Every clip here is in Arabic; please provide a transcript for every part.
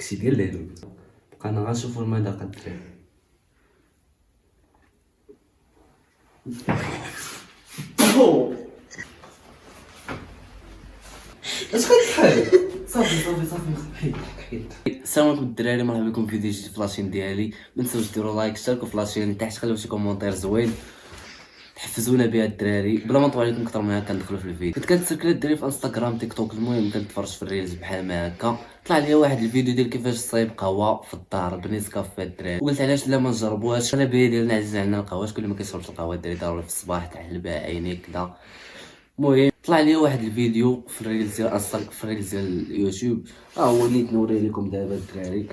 داكشي ديال الهدوء. بقى انا غنشوفو المذاق الدراري. اش كتحل؟ صافي حيد. السلام عليكم الدراري، مرحبا بكم في فيديو جديد في لاشين ديالي. ما تنساوش ديروا لايك، اشتركوا في لاشين تحت، خليو شي كومونتير زوين تحفزونا بها الدراري. بلا ما نطول عليكم اكثر من هكا ندخلوا في الفيديو. كنت كنتسركل الدراري في انستغرام تيك توك، المهم كنتفرج في الريلز بحال ما هكا، طلع لي واحد الفيديو ديال كيفاش تصايب قهوه في الدار بنيسكافي الدراري، وقلت علاش لا ما نجربوهاش. انا بيا ديالنا عزيز علينا القهوه، شكون اللي ما كيشربش القهوه الدراري ضروري في الصباح تحل بها عينيك كذا. المهم طلع لي واحد الفيديو في الريلز ديال في الريلز ديال اليوتيوب، هو نيت نوريه لكم دابا الدراري.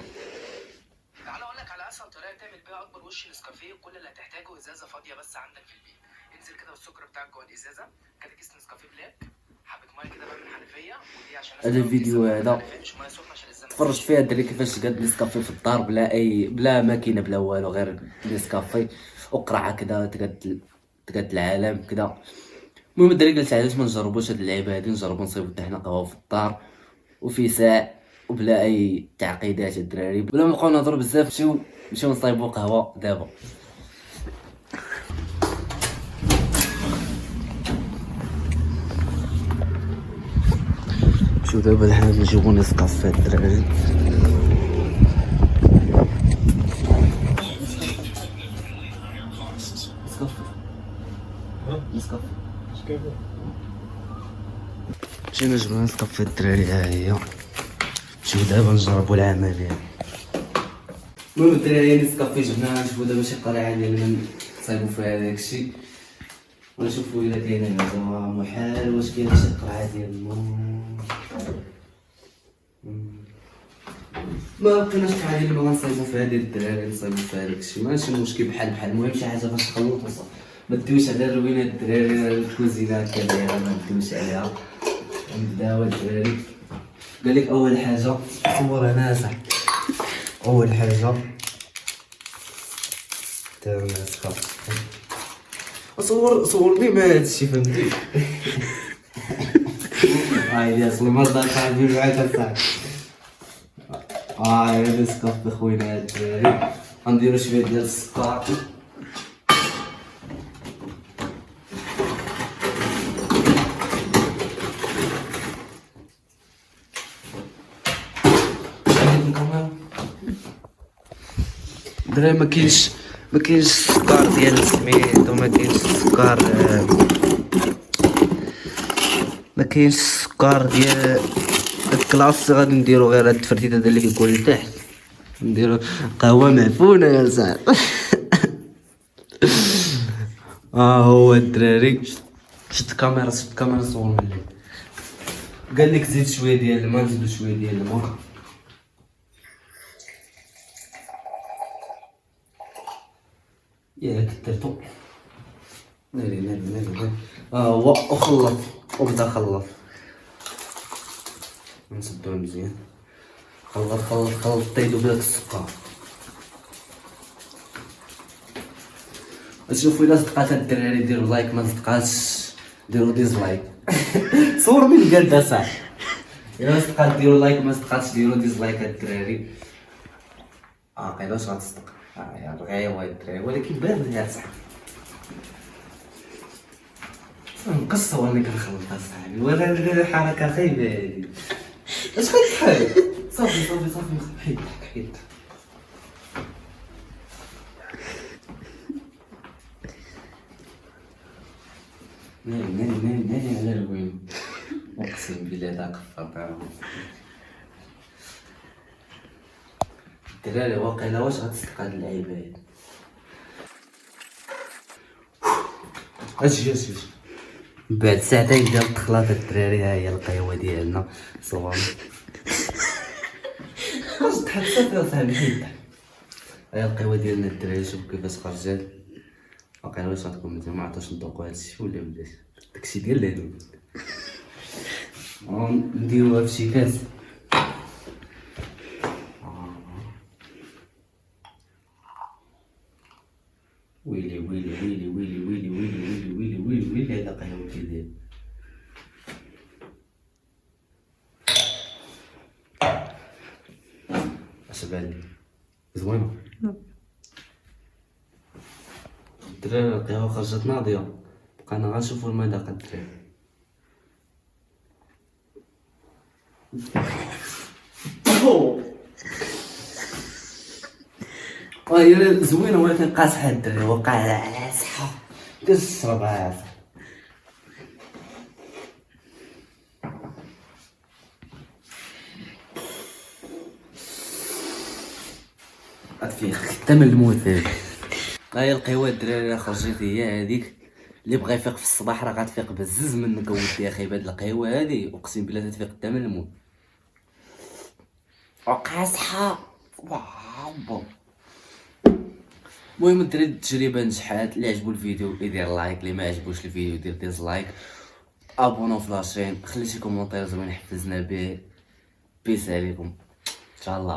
تعال اقول لك على اسهل طريقه تعمل بيها اكبر وش نسكافيه. كل اللي هتحتاجه ازازه فاضيه بس عندك في البيت. انزل كده بالسكر بتاعك جوه الازازه، كده كيس نسكافيه بلاك، حبه ميه كده بقى من الحنفيه، ودي عشان هذا الفيديو هذا مش ميه سخنه عشان الزمن. تفرجت فيها الدراري كيفاش قاد نسكافي في الدار بلا ماكينه بلا والو، غير نسكافي وقرعه كذا تقاد العالم كذا. المهم الدراري قلت علاش ما نجربوش هاد اللعيبه هادي، نجربو نصايبو حتى حنا قهوه في الدار وفي ساع وبلا اي تعقيدات الدراري. بلا ما نبقاو نهضروا بزاف، نمشيو نصايبو قهوه دابا. شو دابا حنا نجيبو نسكافي الدراري. نسكافي مشينا جبنا نسكافي الدراري، ها هي. شو دابا نجربو العمليه. المهم الدراري نسكافي جبناها، نشوفو دابا شي قريعه ديال نصايبو فيها داكشي، ونشوفو الا كاينه هذا محال، واش كاينه شي قرعه ديال الماء. ما بقيناش قرعه ديال الماء غنصايبو فيها ديال الدراري، نصايبو فيها داكشي ماشي مشكل، بحال المهم شي حاجه باش تخلط وصافي. ما ديوش على الروينه الدراري، الكوزينه هكا دايره ما ديوش عليها. نبداو الدراري. قالك اول حاجه صور انا صاحبي، اول حاجه تاع نسكافي. صورني مع هادشي فهمتي. هاي اصلا ما دخل في معاك الصاحب. هذا نسكافي خوينا الدراري. غنديرو شويه ديال السكر، دراري. ما كاينش السكر ديال سميتو، ما كاينش السكر ديال الكلاص. غادي نديرو غير هاد التفرتيت هذا اللي كيكون لتحت، نديرو قهوه معفونه يا صاحبي. هو الدراري. شد الكاميرا صور ملي قال لك زيد شويه ديال الماء، نزيدو شويه ديال الماء. ياك درتو ناري. هو وخلط وبدا خلط، نسدوه مزيان. خلط طيدو بداك السكر. شوفوا الا صدقات الدراري ديروا لايك، ما صدقاتش ديروا ديزلايك. صور من قد صح. الا صدقات ديروا لايك، ما صدقاتش ديروا ديزلايك الدراري. قيلا واش غتصدق. يا رغيوه الدراري، ولكن بارد يا صاحبي. نقص وانا كنخلط اصاحبي، ولا حركه خايبه هادي. اش كتحل؟ صافي حيد. ناري على الوين، اقسم بالله ذاك الفطير. الدراري واقيلا واش غتصدق هاد اللعيبه هادي. اجي بعد ساعتين ديال التخلاط الدراري، ها هي القهوه ديالنا صوان. واش ضحك صافي اصاحبي حيد. ها هي القهوه ديالنا الدراري، شوف كيفاش خرجت. واقيلا واش غتكون مزيان، ما عرفتش ندوقو هادشي ولا بلاش. داكشي ديال الهدوء. نديروها في شي كاس. ويلي هذا قهوة كيدير. اش بان زوينه. الدراري القهوه خرجت ناضيه، بقينا غنشوفو المذاق الدراري. هي زوينه ولكن قاصحه الدراري، وقاصحه. دير الشرب عافا. فيه خدام الموت هادي. ها هي القهوه الدراري راه خرجت، هي هذيك اللي بغى يفيق في الصباح راه غتفيق بزز منك اودي اخي. بهاد القهوه هادي اقسم بالله تفيق قدام الموت، وقاصحه. واو. المهم الدراري التجربه نجحات. اللي عجبو الفيديو يدير لايك، اللي ما عجبوش الفيديو يدير ديزلايك. ابونو في لاشين، خلي شي كومونتير زوين حفزنا به. بيس عليكم ان شاء الله.